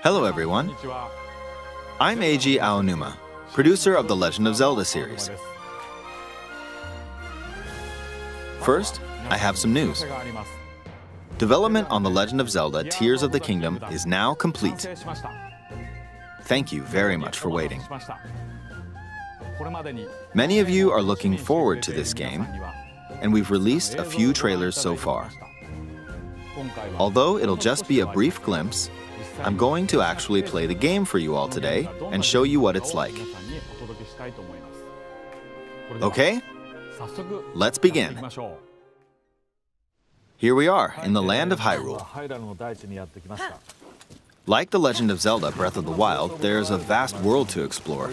Hello everyone, I'm Eiji Aonuma, producer of the Legend of Zelda series. First, I have some news. Development on the Legend of Zelda Tears of the Kingdom is now complete. Thank you very much for waiting. Many of you are looking forward to this game, and we've released a few trailers so far. Although it'll just be a brief glimpse, I'm going to actually play the game for you all today and show you what it's like. Okay? Let's begin. Here we are in the land of Hyrule. Like The Legend of Zelda Breath of the Wild, there's a vast world to explore.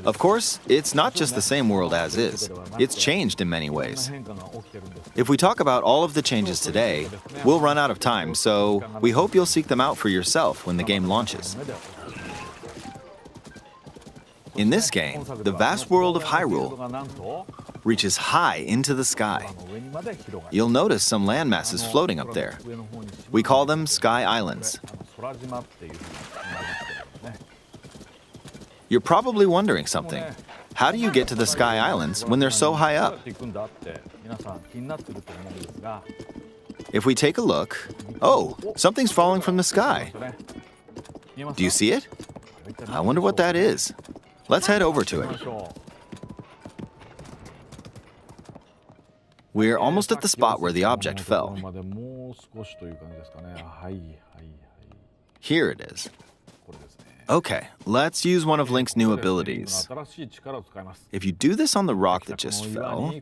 Of course, it's not just the same world as is. It's changed in many ways. If we talk about all of the changes today, we'll run out of time, so we hope you'll seek them out for yourself when the game launches. In this game, the vast world of Hyrule reaches high into the sky. You'll notice some landmasses floating up there. We call them Sky Islands. You're probably wondering something. How do you get to the Sky Islands when they're so high up? If we take a look, oh, something's falling from the sky. Do you see it? I wonder what that is. Let's head over to it. We're almost at the spot where the object fell. Here it is. Okay, let's use one of Link's new abilities. If you do this on the rock that just fell...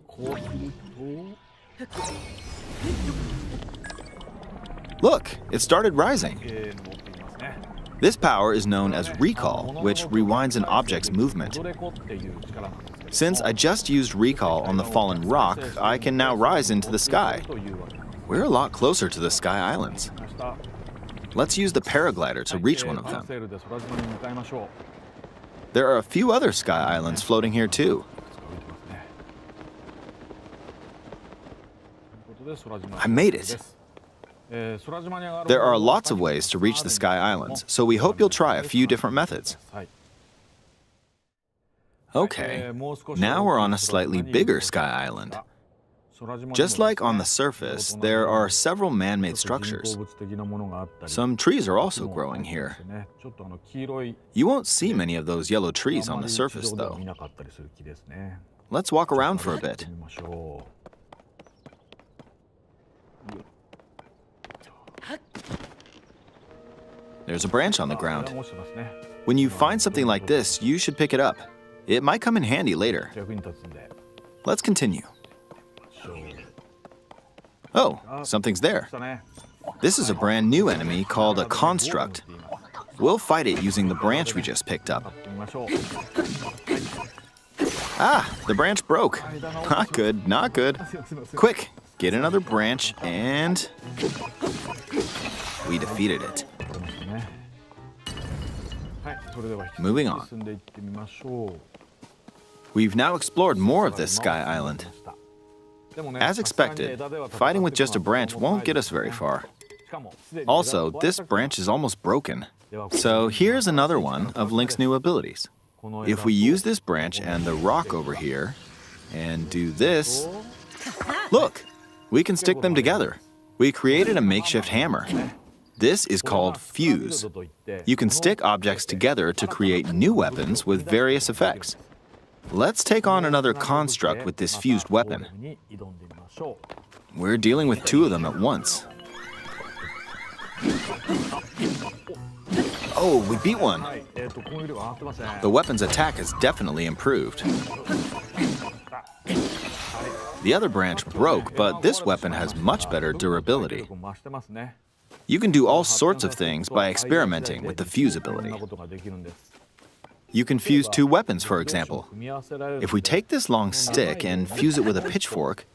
Look, it started rising. This power is known as Recall, which rewinds an object's movement. Since I just used Recall on the fallen rock, I can now rise into the sky. We're a lot closer to the Sky Islands. Let's use the paraglider to reach one of them. There are a few other Sky Islands floating here too. I made it. There are lots of ways to reach the Sky Islands, so we hope you'll try a few different methods. Okay, now we're on a slightly bigger Sky Island. Just like on the surface, there are several man-made structures. Some trees are also growing here. You won't see many of those yellow trees on the surface, though. Let's walk around for a bit. There's a branch on the ground. When you find something like this, you should pick it up. It might come in handy later. Let's continue. Oh, something's there. This is a brand new enemy called a construct. We'll fight it using the branch we just picked up. Ah, the branch broke. Not good, not good. Quick, get another branch and... we defeated it. Moving on. We've now explored more of this Sky Island. As expected, fighting with just a branch won't get us very far. Also, this branch is almost broken. So here's another one of Link's new abilities. If we use this branch and the rock over here, and do this, look, we can stick them together. We created a makeshift hammer. This is called Fuse. You can stick objects together to create new weapons with various effects. Let's take on another construct with this fused weapon. We're dealing with two of them at once. Oh, we beat one. The weapon's attack has definitely improved. The other branch broke, but this weapon has much better durability. You can do all sorts of things by experimenting with the fuse ability. You can fuse two weapons, for example. If we take this long stick and fuse it with a pitchfork,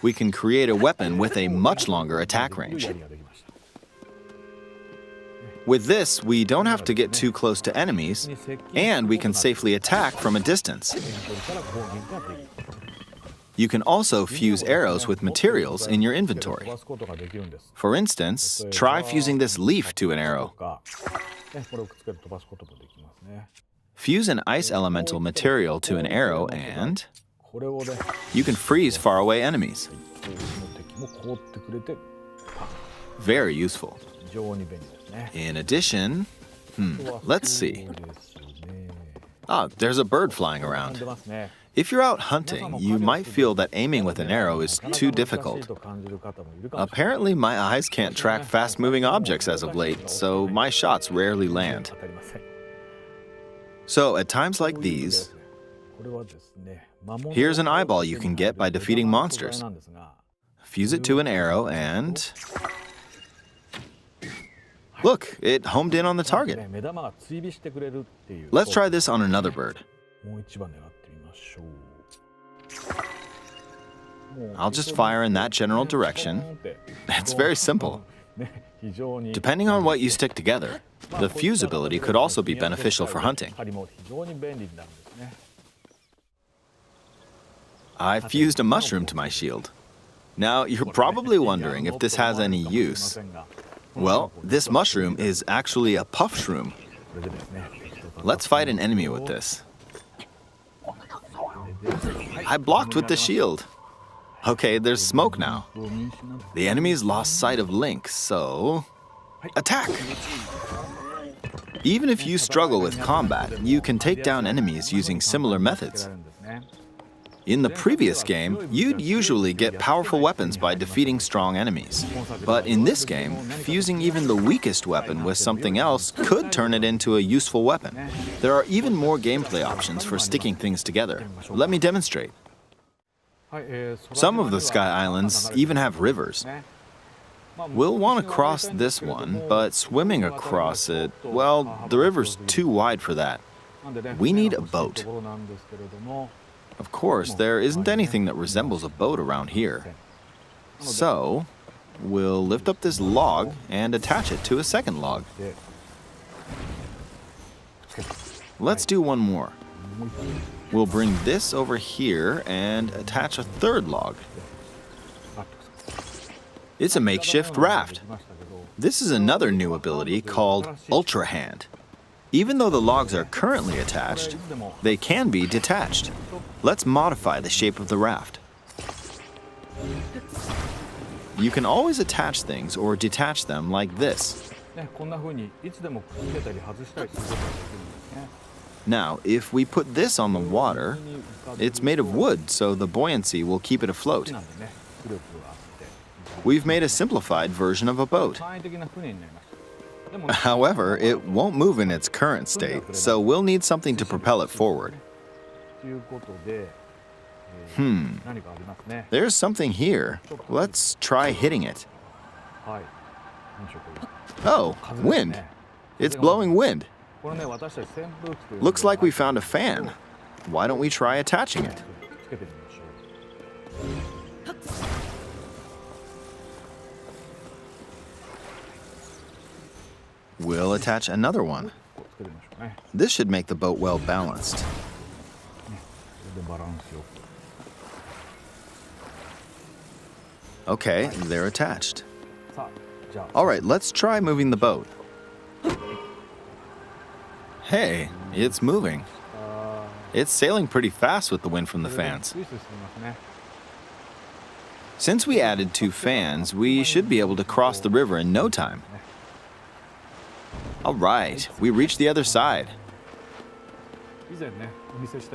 we can create a weapon with a much longer attack range. With this, we don't have to get too close to enemies, and we can safely attack from a distance. You can also fuse arrows with materials in your inventory. For instance, try fusing this leaf to an arrow. Fuse an ice elemental material to an arrow and you can freeze faraway enemies. Very useful. In addition, let's see. There's a bird flying around. If you're out hunting, you might feel that aiming with an arrow is too difficult. Apparently, my eyes can't track fast-moving objects as of late, so my shots rarely land. So, at times like these, here's an eyeball you can get by defeating monsters. Fuse it to an arrow and... Look, it homed in on the target. Let's try this on another bird. I'll just fire in that general direction. It's very simple. Depending on what you stick together, the fuse ability could also be beneficial for hunting. I fused a mushroom to my shield. Now, you're probably wondering if this has any use. Well, this mushroom is actually a puff shroom. Let's fight an enemy with this. I blocked with the shield. Okay, there's smoke now. The enemy's lost sight of Link, so... attack! Even if you struggle with combat, you can take down enemies using similar methods. In the previous game, you'd usually get powerful weapons by defeating strong enemies. But in this game, fusing even the weakest weapon with something else could turn it into a useful weapon. There are even more gameplay options for sticking things together. Let me demonstrate. Some of the Sky Islands even have rivers. We'll want to cross this one, but swimming across it, well, the river's too wide for that. We need a boat. Of course, there isn't anything that resembles a boat around here. So, we'll lift up this log and attach it to a second log. Let's do one more. We'll bring this over here and attach a third log. It's a makeshift raft. This is another new ability called Ultra Hand. Even though the logs are currently attached, they can be detached. Let's modify the shape of the raft. You can always attach things or detach them like this. Now, if we put this on the water, it's made of wood, so the buoyancy will keep it afloat. We've made a simplified version of a boat. However, it won't move in its current state, so we'll need something to propel it forward. There's something here. Let's try hitting it. Oh, wind. It's blowing wind. Looks like we found a fan. Why don't we try attaching it? We'll attach another one. This should make the boat well balanced. Okay, they're attached. All right, let's try moving the boat. Hey, it's moving. It's sailing pretty fast with the wind from the fans. Since we added 2 fans, we should be able to cross the river in no time. All right, we reached the other side.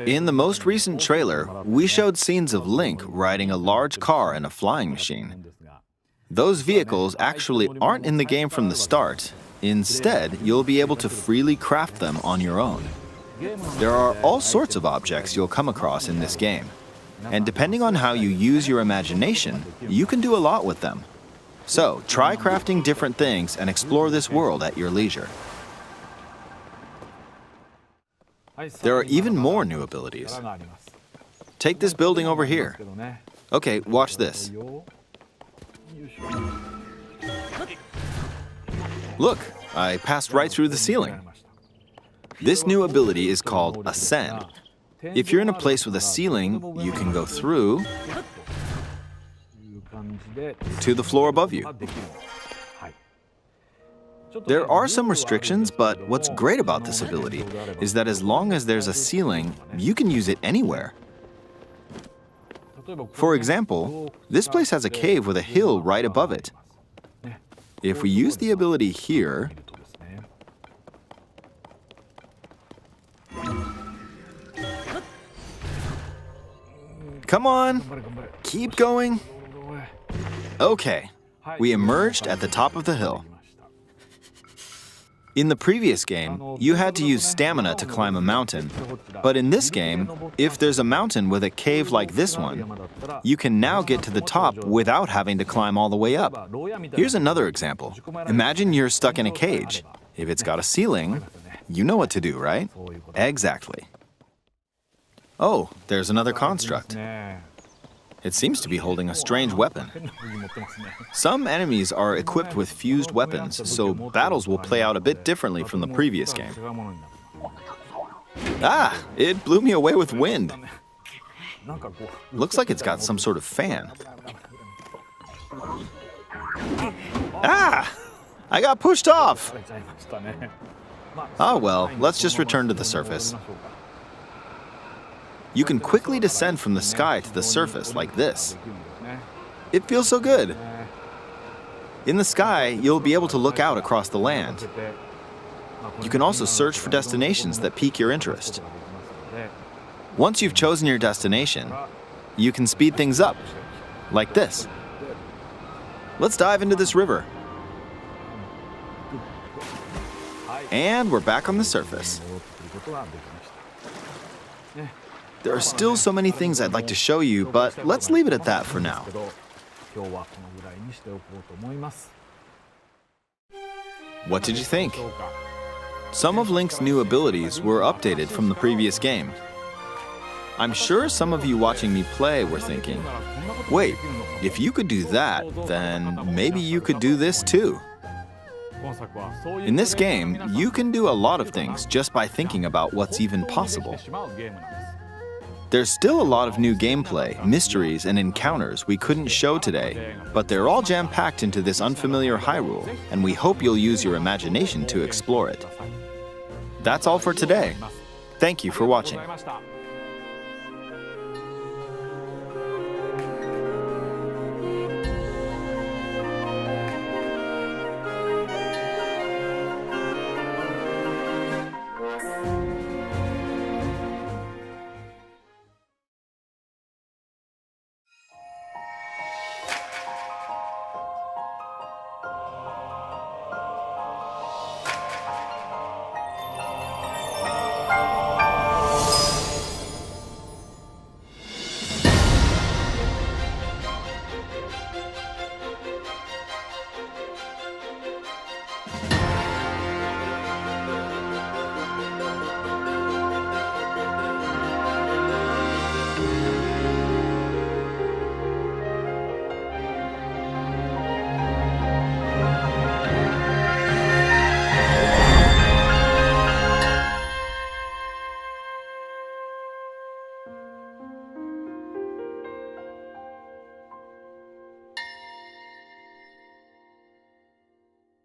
In the most recent trailer, we showed scenes of Link riding a large car and a flying machine. Those vehicles actually aren't in the game from the start. Instead, you'll be able to freely craft them on your own. There are all sorts of objects you'll come across in this game. And depending on how you use your imagination, you can do a lot with them. So, try crafting different things and explore this world at your leisure. There are even more new abilities. Take this building over here. Okay, watch this. Look, I passed right through the ceiling. This new ability is called Ascend. If you're in a place with a ceiling, you can go through to the floor above you. There are some restrictions, but what's great about this ability is that as long as there's a ceiling, you can use it anywhere. For example, this place has a cave with a hill right above it. If we use the ability here, come on, keep going. Okay, we emerged at the top of the hill. In the previous game, you had to use stamina to climb a mountain. But in this game, if there's a mountain with a cave like this one, you can now get to the top without having to climb all the way up. Here's another example. Imagine you're stuck in a cage. If it's got a ceiling, you know what to do, right? Exactly. Oh, there's another construct. It seems to be holding a strange weapon. Some enemies are equipped with fused weapons, so battles will play out a bit differently from the previous game. Ah! It blew me away with wind. Looks like it's got some sort of fan. Ah! I got pushed off! Oh well, let's just return to the surface. You can quickly descend from the sky to the surface like this. It feels so good. In the sky, you'll be able to look out across the land. You can also search for destinations that pique your interest. Once you've chosen your destination, you can speed things up, like this. Let's dive into this river. And we're back on the surface. There are still so many things I'd like to show you, but let's leave it at that for now. What did you think? Some of Link's new abilities were updated from the previous game. I'm sure some of you watching me play were thinking, wait, if you could do that, then maybe you could do this too. In this game, you can do a lot of things just by thinking about what's even possible. There's still a lot of new gameplay, mysteries, and encounters we couldn't show today, but they're all jam-packed into this unfamiliar Hyrule, and we hope you'll use your imagination to explore it. That's all for today. Thank you for watching.